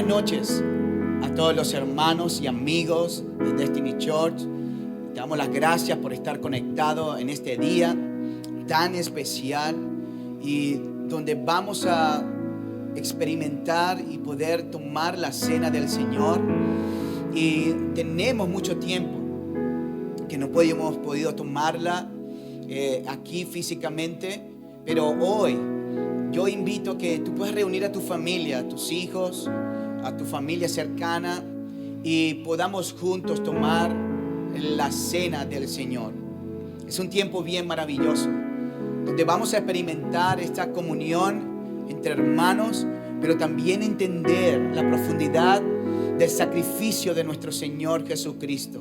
noches a todos los hermanos y amigos de Destiny Church. Te damos las gracias por estar conectado en este día tan especial y donde vamos a experimentar y poder tomar la cena del Señor. Y tenemos mucho tiempo que no hemos podido tomarla aquí físicamente, pero hoy yo invito a que tú puedas reunir a tu familia, a tus hijos, a tu familia cercana y podamos juntos tomar la cena del Señor. Es un tiempo bien maravilloso donde vamos a experimentar esta comunión entre hermanos, pero también entender la profundidad del sacrificio de nuestro Señor Jesucristo.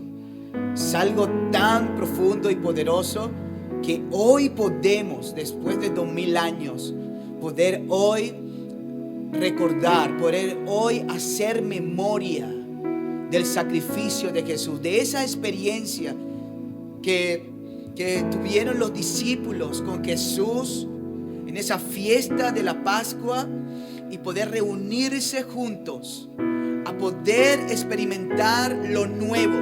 Es algo tan profundo y poderoso que hoy podemos, después de 2000 años, poder hoy recordar, poder hoy hacer memoria del sacrificio de Jesús, de esa experiencia que tuvieron los discípulos con Jesús en esa fiesta de la Pascua, y poder reunirse juntos a poder experimentar lo nuevo,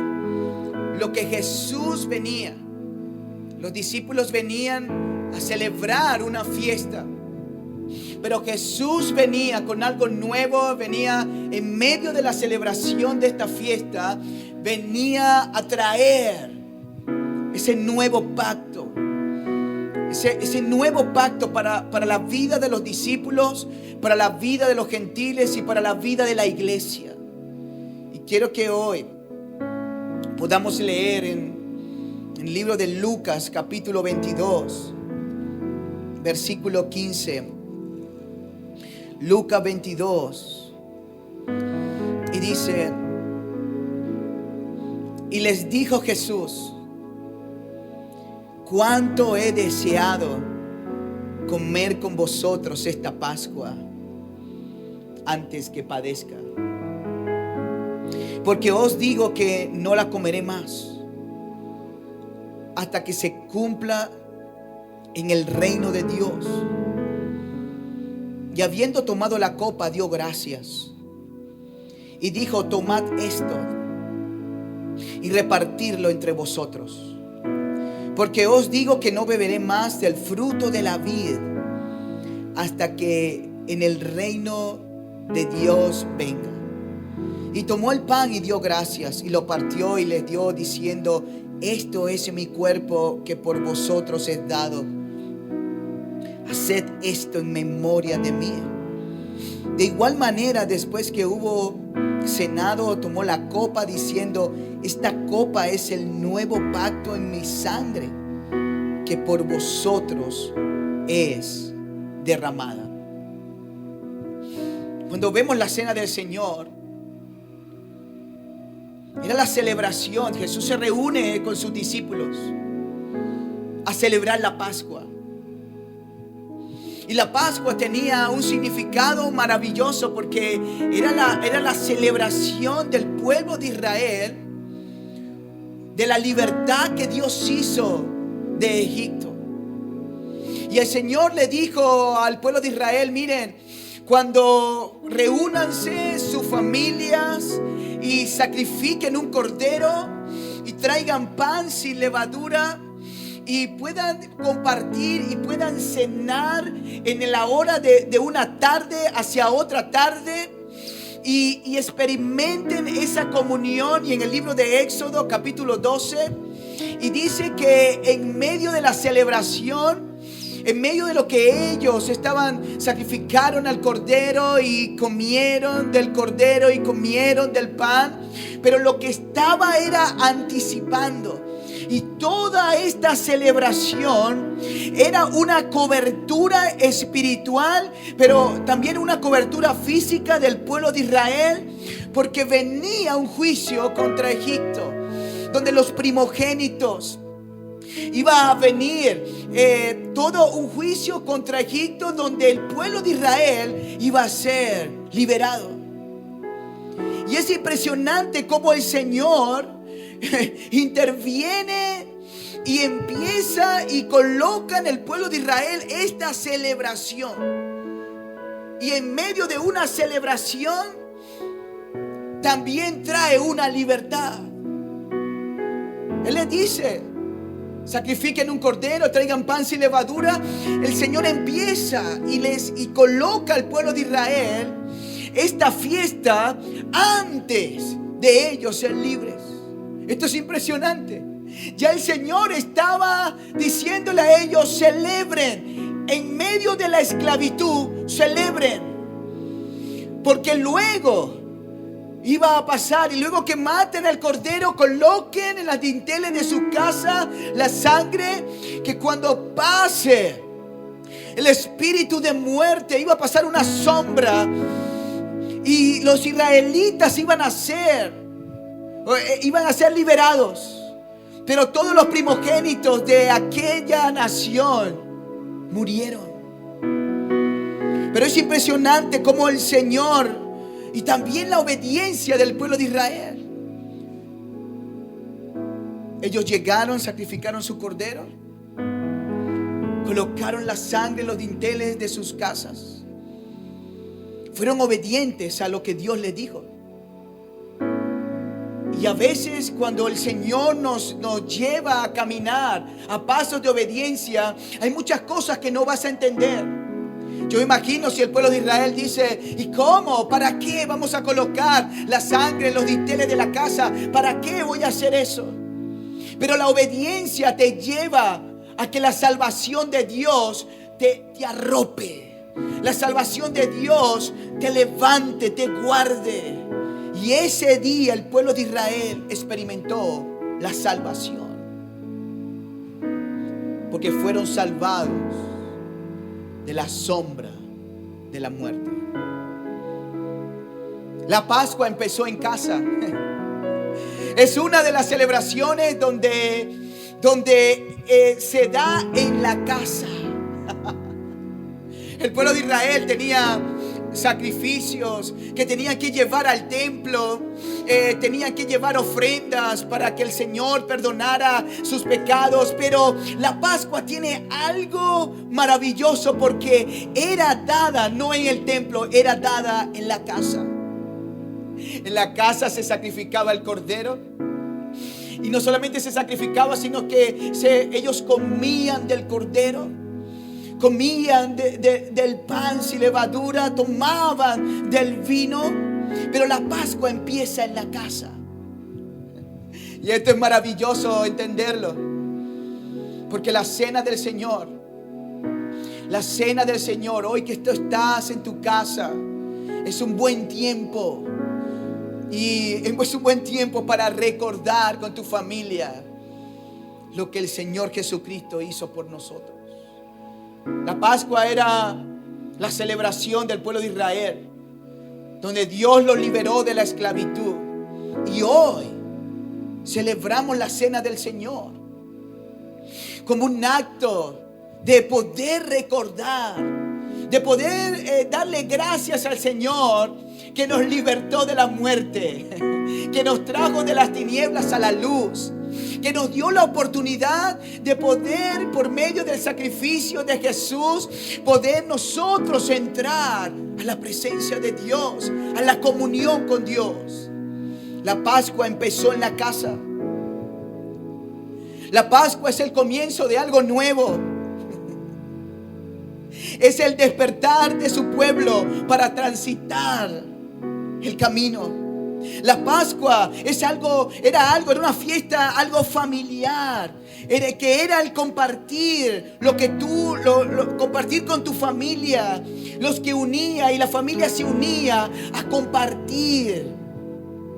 lo que Jesús venía. Los discípulos venían a celebrar una fiesta, pero Jesús venía con algo nuevo, venía en medio de la celebración de esta fiesta, venía a traer ese nuevo pacto, ese nuevo pacto para la vida de los discípulos, para la vida de los gentiles y para la vida de la iglesia. Y quiero que hoy podamos leer en el libro de Lucas capítulo 22, versículo 15. Lucas 22. Y dice: y les dijo Jesús: cuánto he deseado comer con vosotros esta Pascua antes que padezca. Porque os digo que no la comeré más hasta que se cumpla en el reino de Dios. Y habiendo tomado la copa, dio gracias y dijo: tomad esto y repartirlo entre vosotros, porque os digo que no beberé más del fruto de la vid hasta que en el reino de Dios venga. Y tomó el pan y dio gracias y lo partió y les dio, diciendo: esto es mi cuerpo que por vosotros es dado. Haced esto en memoria de mí. De igual manera, después que hubo cenado, tomó la copa, diciendo: esta copa es el nuevo pacto en mi sangre, que por vosotros es derramada. Cuando vemos la cena del Señor, era la celebración. Jesús se reúne con sus discípulos a celebrar la Pascua. Y la Pascua tenía un significado maravilloso, porque era la celebración del pueblo de Israel de la libertad que Dios hizo de Egipto. Y el Señor le dijo al pueblo de Israel: miren, cuando reúnanse sus familias y sacrifiquen un cordero y traigan pan sin levadura y puedan compartir y puedan cenar en la hora de una tarde hacia otra tarde, y experimenten esa comunión. Y en el libro de Éxodo capítulo 12, y dice que en medio de la celebración, en medio de lo que ellos sacrificaron al cordero y comieron del cordero y comieron del pan, pero lo que estaba era anticipando. Y toda esta celebración era una cobertura espiritual, pero también una cobertura física del pueblo de Israel, porque venía un juicio contra Egipto, donde los primogénitos iba a venir todo un juicio contra Egipto, donde el pueblo de Israel iba a ser liberado. Y es impresionante cómo el Señor interviene y empieza y coloca en el pueblo de Israel esta celebración. Y en medio de una celebración también trae una libertad. Él les dice: sacrifiquen un cordero, traigan pan sin levadura. El Señor empieza y coloca al pueblo de Israel esta fiesta antes de ellos ser libres. Esto es impresionante. Ya el Señor estaba diciéndole a ellos: celebren en medio de la esclavitud, celebren, porque luego iba a pasar, y luego que maten al cordero, coloquen en las dinteles de su casa la sangre, que cuando pase el espíritu de muerte iba a pasar una sombra, y los israelitas iban a ser liberados. Pero todos los primogénitos de aquella nación murieron. Pero es impresionante cómo el Señor, y también la obediencia del pueblo de Israel, ellos llegaron, sacrificaron su cordero, colocaron la sangre en los dinteles de sus casas, fueron obedientes a lo que Dios les dijo. Y a veces cuando el Señor nos lleva a caminar a pasos de obediencia, hay muchas cosas que no vas a entender. Yo imagino si el pueblo de Israel dice: ¿y cómo? ¿Para qué vamos a colocar la sangre en los dinteles de la casa? ¿Para qué voy a hacer eso? Pero la obediencia te lleva a que la salvación de Dios te arrope. La salvación de Dios te levante, te guarde. Y ese día el pueblo de Israel experimentó la salvación, porque fueron salvados de la sombra de la muerte. La Pascua empezó en casa. Es una de las celebraciones donde se da en la casa. El pueblo de Israel tenía sacrificios que tenían que llevar al templo, tenían que llevar ofrendas para que el Señor perdonara sus pecados. Pero la Pascua tiene algo maravilloso, porque era dada no en el templo, era dada en la casa. En la casa se sacrificaba el cordero, y no solamente se sacrificaba, sino que ellos comían del cordero, comían del pan sin levadura, tomaban del vino. Pero la Pascua empieza en la casa. Y esto es maravilloso entenderlo, porque la cena del Señor, hoy que tú estás en tu casa, es un buen tiempo. Y es un buen tiempo para recordar con tu familia lo que el Señor Jesucristo hizo por nosotros. La Pascua era la celebración del pueblo de Israel, donde Dios los liberó de la esclavitud. Y hoy celebramos la cena del Señor como un acto de poder recordar, de poder darle gracias al Señor, que nos libertó de la muerte, que nos trajo de las tinieblas a la luz, que nos dio la oportunidad de poder, por medio del sacrificio de Jesús, poder nosotros entrar a la presencia de Dios, a la comunión con Dios. La Pascua empezó en la casa. La Pascua es el comienzo de algo nuevo. Es el despertar de su pueblo para transitar el camino. La Pascua era una fiesta, algo familiar, era el compartir lo que compartir con tu familia, los que unía, y la familia se unía a compartir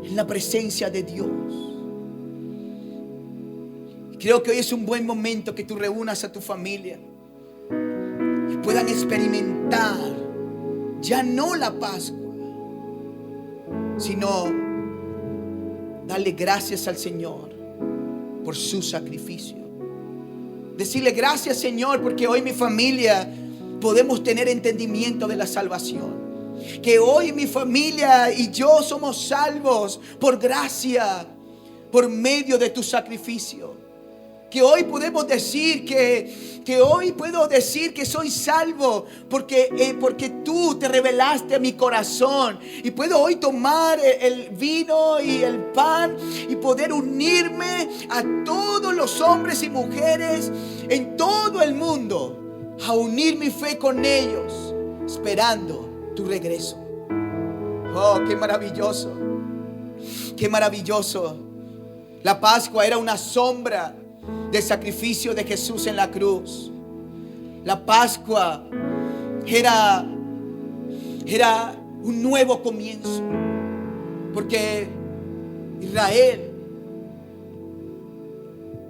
en la presencia de Dios. Creo que hoy es un buen momento que tú reúnas a tu familia y puedan experimentar ya no la Pascua, sino darle gracias al Señor por su sacrificio. Decirle: gracias, Señor, porque hoy mi familia podemos tener entendimiento de la salvación. Que hoy mi familia y yo somos salvos por gracia, por medio de tu sacrificio. Que hoy podemos decir que hoy puedo decir que soy salvo porque tú te revelaste a mi corazón. Y puedo hoy tomar el vino y el pan y poder unirme a todos los hombres y mujeres en todo el mundo, a unir mi fe con ellos, esperando tu regreso. Oh, qué maravilloso, qué maravilloso. La Pascua era una sombra del sacrificio de Jesús en la cruz. La Pascua era un nuevo comienzo, porque Israel,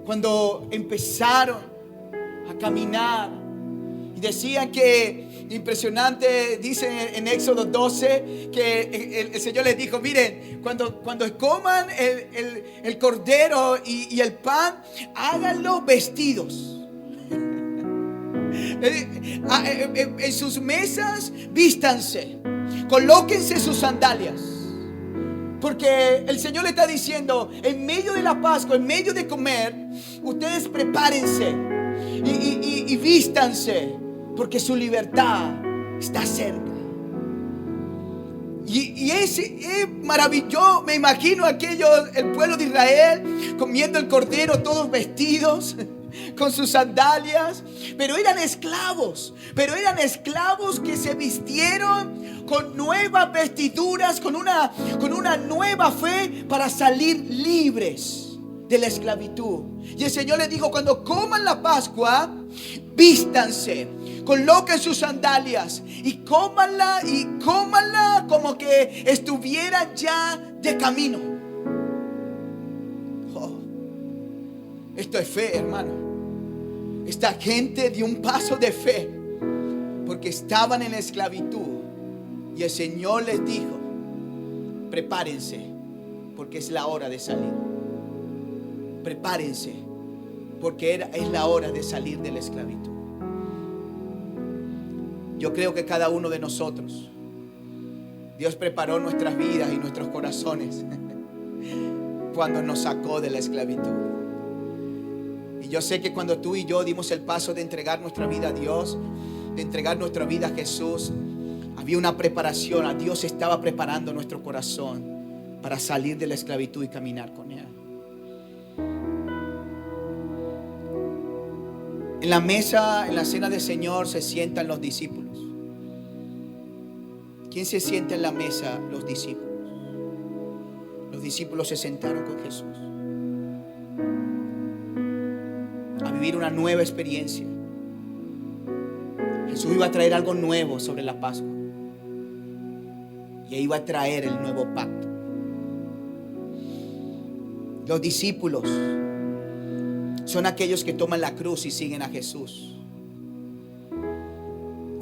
cuando empezaron a caminar, y decían que, impresionante, dice en Éxodo 12, que el Señor les dijo: miren, cuando coman el cordero y el pan, háganlo vestidos. En sus mesas vístanse, colóquense sus sandalias. Porque el Señor le está diciendo, en medio de la Pascua, en medio de comer, ustedes prepárense y vístanse, porque su libertad está cerca. Y es maravilloso. Me imagino el pueblo de Israel comiendo el cordero, todos vestidos con sus sandalias, pero eran esclavos que se vistieron con nuevas vestiduras, con una nueva fe para salir libres de la esclavitud. Y el Señor les dijo: cuando coman la Pascua, vístanse, coloquen sus sandalias y cómanla como que estuvieran ya de camino. Oh, esto es fe, hermano. Esta gente dio un paso de fe porque estaban en la esclavitud, y el Señor les dijo: prepárense, porque es la hora de salir. Prepárense, porque es la hora de salir de la esclavitud. Yo creo que cada uno de nosotros, Dios preparó nuestras vidas y nuestros corazones cuando nos sacó de la esclavitud. Y yo sé que cuando tú y yo dimos el paso de entregar nuestra vida a Dios, de entregar nuestra vida a Jesús, había una preparación. Dios estaba preparando nuestro corazón para salir de la esclavitud y caminar con Él. En la mesa, en la cena del Señor, se sientan los discípulos. ¿Quién se sienta en la mesa? Los discípulos. Los discípulos se sentaron con Jesús a vivir una nueva experiencia. Jesús iba a traer algo nuevo sobre la Pascua, y iba a traer el nuevo pacto. Los discípulos son aquellos que toman la cruz y siguen a Jesús.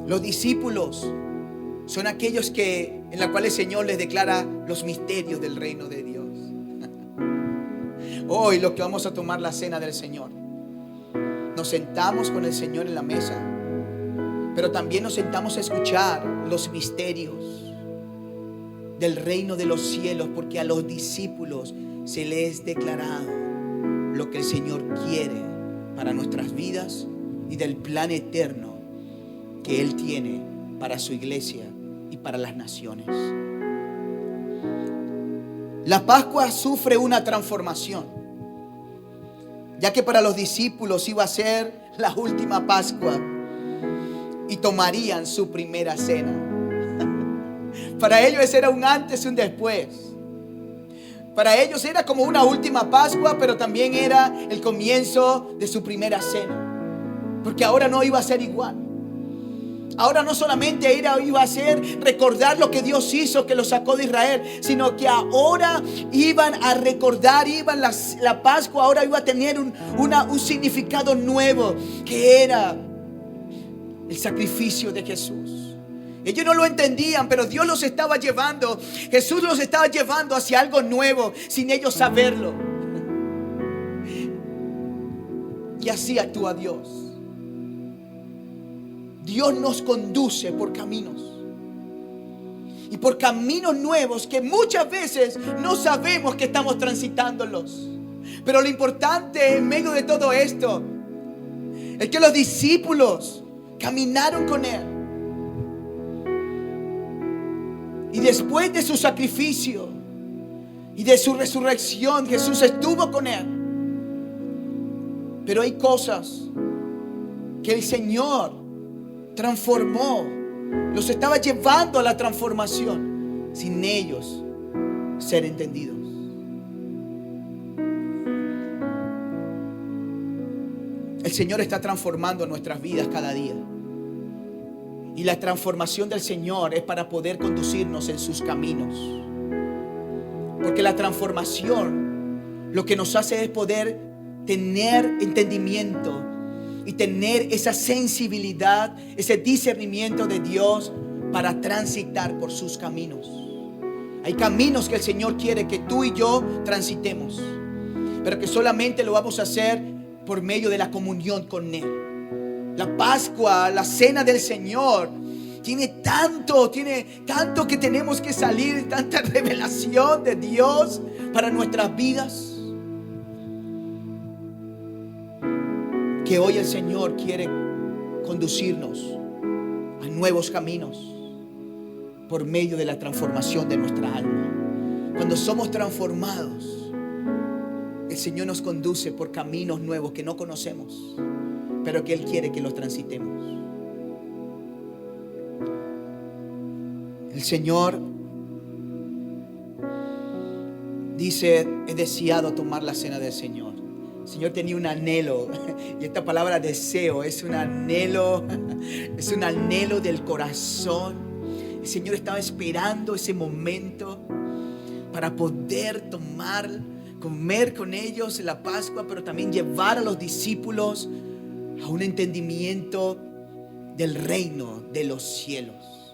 Los discípulos son aquellos en la cual el Señor les declara los misterios del reino de Dios. Hoy, lo que vamos a tomar la cena del Señor, nos sentamos con el Señor en la mesa, pero también nos sentamos a escuchar los misterios del reino de los cielos, porque a los discípulos se les ha declarado lo que el Señor quiere para nuestras vidas y del plan eterno que Él tiene para su iglesia y para las naciones. La Pascua sufre una transformación, ya que para los discípulos iba a ser la última Pascua y tomarían su primera cena. Para ellos era un antes y un después. Para ellos era como una última Pascua, pero también era el comienzo de su primera cena. Porque ahora no iba a ser igual. Ahora no solamente iba a ser recordar lo que Dios hizo, que los sacó de Israel, sino que ahora iban a recordar, la Pascua ahora iba a tener un significado nuevo, que era el sacrificio de Jesús. Ellos no lo entendían, pero Dios los estaba llevando. Jesús los estaba llevando hacia algo nuevo sin ellos saberlo. Y así actúa Dios. Dios nos conduce por caminos. Y por caminos nuevos que muchas veces no sabemos que estamos transitándolos. Pero lo importante en medio de todo esto es que los discípulos caminaron con Él. Y después de su sacrificio y de su resurrección, Jesús estuvo con Él. Pero hay cosas que el Señor transformó, los estaba llevando a la transformación sin ellos ser entendidos. El Señor está transformando nuestras vidas cada día. Y la transformación del Señor es para poder conducirnos en sus caminos. Porque la transformación lo que nos hace es poder tener entendimiento y tener esa sensibilidad, ese discernimiento de Dios para transitar por sus caminos. Hay caminos que el Señor quiere que tú y yo transitemos, pero que solamente lo vamos a hacer por medio de la comunión con Él. La Pascua, la cena del Señor, tiene tanto que tenemos que salir, tanta revelación de Dios para nuestras vidas, que hoy el Señor quiere conducirnos a nuevos caminos por medio de la transformación de nuestra alma. Cuando somos transformados, el Señor nos conduce por caminos nuevos que no conocemos, pero que Él quiere que los transitemos. El Señor dice: he deseado tomar la cena del Señor. El Señor tenía un anhelo, y esta palabra deseo es un anhelo del corazón. El Señor estaba esperando ese momento para poder comer con ellos la Pascua, pero también llevar a los discípulos a un entendimiento del reino de los cielos.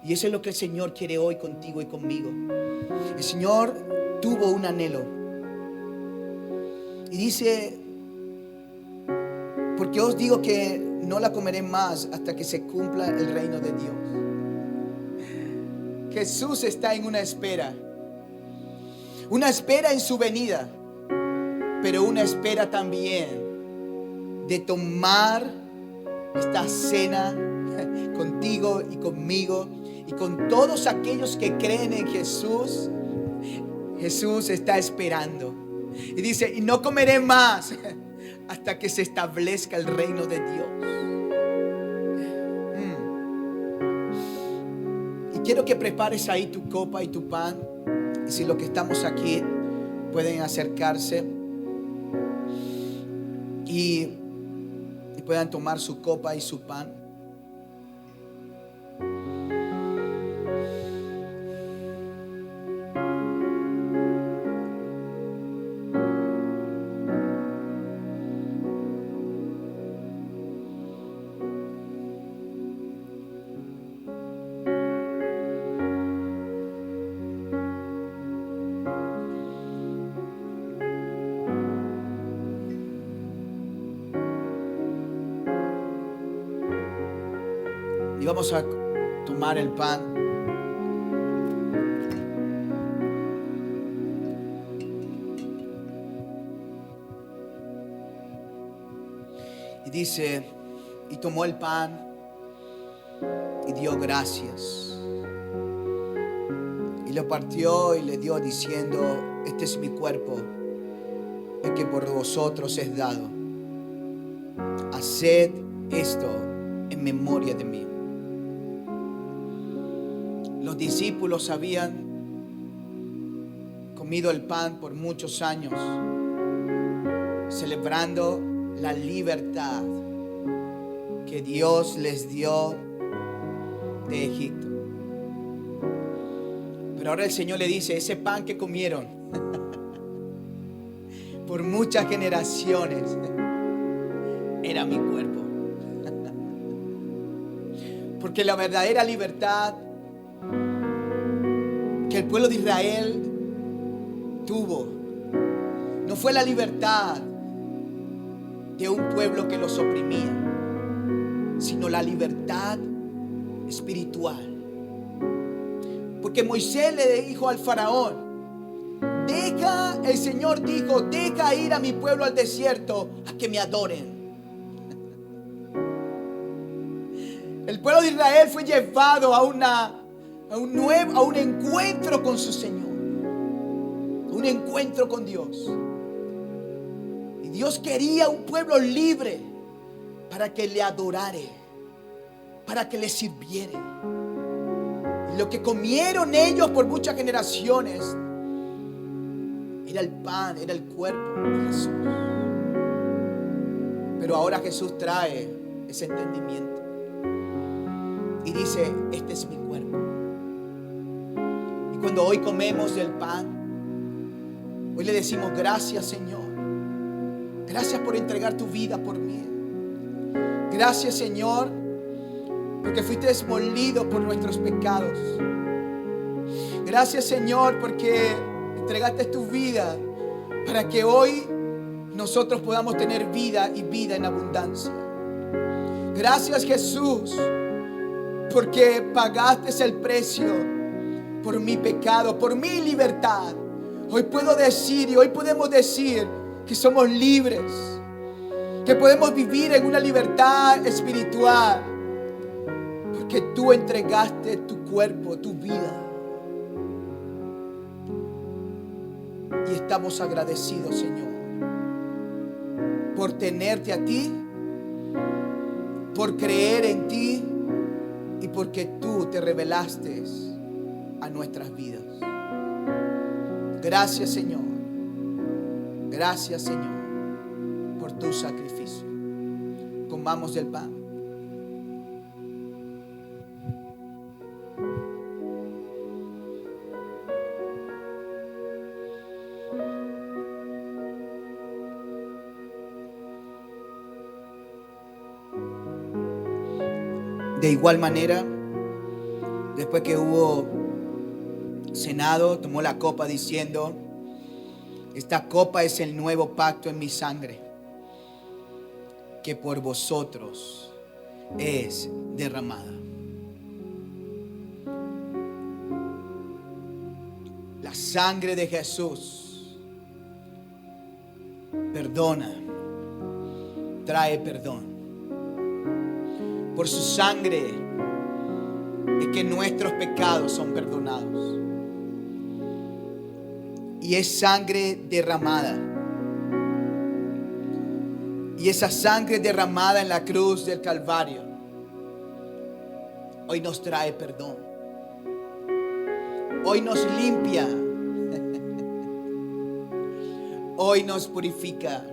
Y eso es lo que el Señor quiere hoy contigo y conmigo. El Señor tuvo un anhelo y dice: porque os digo que no la comeré más hasta que se cumpla el reino de Dios. Jesús está en una espera en su venida, pero una espera también de tomar esta cena contigo y conmigo y con todos aquellos que creen en Jesús. Jesús está esperando y dice: y no comeré más hasta que se establezca el reino de Dios. Y quiero que prepares ahí tu copa y tu pan. Y si los que estamos aquí pueden acercarse y puedan tomar su copa y su pan. Y vamos a tomar el pan. Y dice: y tomó el pan y dio gracias. Y lo partió y le dio diciendo: este es mi cuerpo, el que por vosotros es dado. Haced esto en memoria de mí. Los discípulos habían comido el pan por muchos años, celebrando la libertad que Dios les dio de Egipto. Pero ahora el Señor le dice: ese pan que comieron por muchas generaciones era mi cuerpo. Porque la verdadera libertad que el pueblo de Israel tuvo no fue la libertad de un pueblo que los oprimía, sino la libertad espiritual. Porque Moisés le dijo al faraón: deja el Señor dijo: deja ir a mi pueblo al desierto a que me adoren. El pueblo de Israel fue llevado a un encuentro con su Señor, un encuentro con Dios. Y Dios quería un pueblo libre para que le adorare, para que le sirviera. Y lo que comieron ellos por muchas generaciones era el pan, era el cuerpo de Jesús. Pero ahora Jesús trae ese entendimiento y dice: este es mi cuerpo. Y cuando hoy comemos el pan, hoy le decimos: gracias, Señor. Gracias por entregar tu vida por mí. Gracias, Señor, porque fuiste molido por nuestros pecados. Gracias, Señor, porque entregaste tu vida para que hoy nosotros podamos tener vida y vida en abundancia. Gracias, Jesús, porque pagaste el precio por mi pecado, por mi libertad. Hoy puedo decir y hoy podemos decir que somos libres, que podemos vivir en una libertad espiritual, porque tú entregaste tu cuerpo, tu vida. Y estamos agradecidos, Señor, por tenerte a ti, por creer en ti y porque tú te revelaste a nuestras vidas. Gracias, Señor. Gracias, Señor, por tu sacrificio. Comamos del pan. De igual manera, después que hubo cenado, tomó la copa diciendo: esta copa es el nuevo pacto en mi sangre, que por vosotros es derramada. La sangre de Jesús perdona, trae perdón. Por su sangre es que nuestros pecados son perdonados. Y es sangre derramada. Y esa sangre derramada en la cruz del Calvario hoy nos trae perdón. Hoy nos limpia. Hoy nos purifica.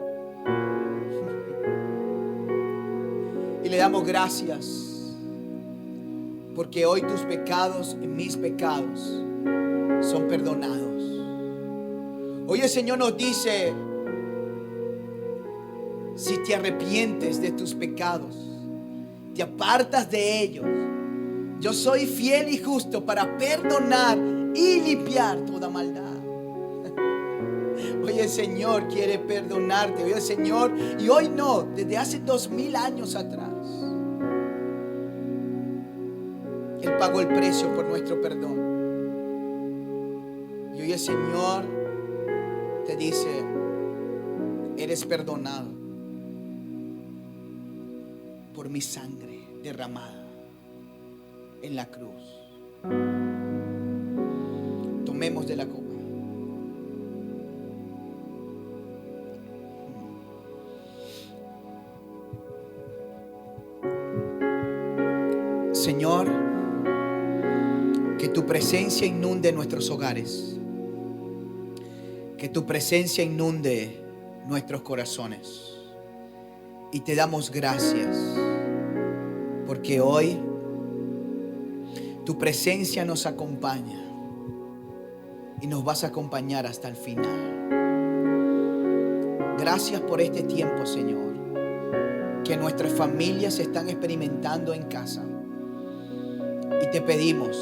Y le damos gracias, porque hoy tus pecados y mis pecados son perdonados. Hoy el Señor nos dice: si te arrepientes de tus pecados, te apartas de ellos, yo soy fiel y justo para perdonar y limpiar toda maldad. Hoy el Señor quiere perdonarte. Hoy el Señor, y hoy no, desde hace 2000 años atrás, Él pagó el precio por nuestro perdón. Y hoy el Señor te dice: eres perdonado por mi sangre derramada en la cruz. Tomemos de la copa. Señor, que tu presencia inunde nuestros hogares, que tu presencia inunde nuestros corazones. Y te damos gracias porque hoy tu presencia nos acompaña y nos vas a acompañar hasta el final. Gracias por este tiempo, Señor, que nuestras familias están experimentando en casa. Y te pedimos,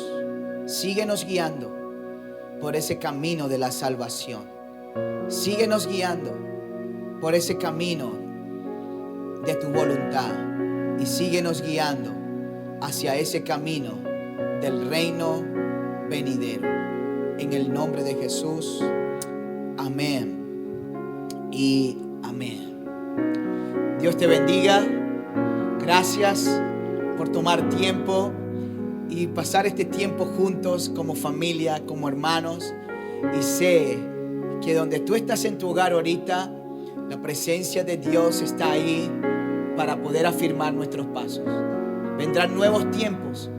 síguenos guiando por ese camino de la salvación. Síguenos guiando por ese camino de tu voluntad. Y síguenos guiando hacia ese camino del reino venidero. En el nombre de Jesús. amén y amén. Dios te bendiga. Gracias por tomar tiempo y pasar este tiempo juntos como familia, como hermanos. Y sé que donde tú estás en tu hogar ahorita, la presencia de Dios está ahí para poder afirmar nuestros pasos. Vendrán nuevos tiempos,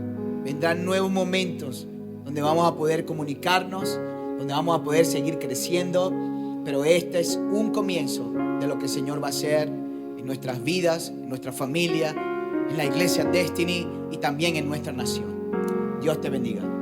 vendrán nuevos momentos donde vamos a poder comunicarnos, donde vamos a poder seguir creciendo. Pero este es un comienzo de lo que el Señor va a hacer en nuestras vidas, en nuestra familia, en la iglesia Destiny y también en nuestra nación. Dios te bendiga.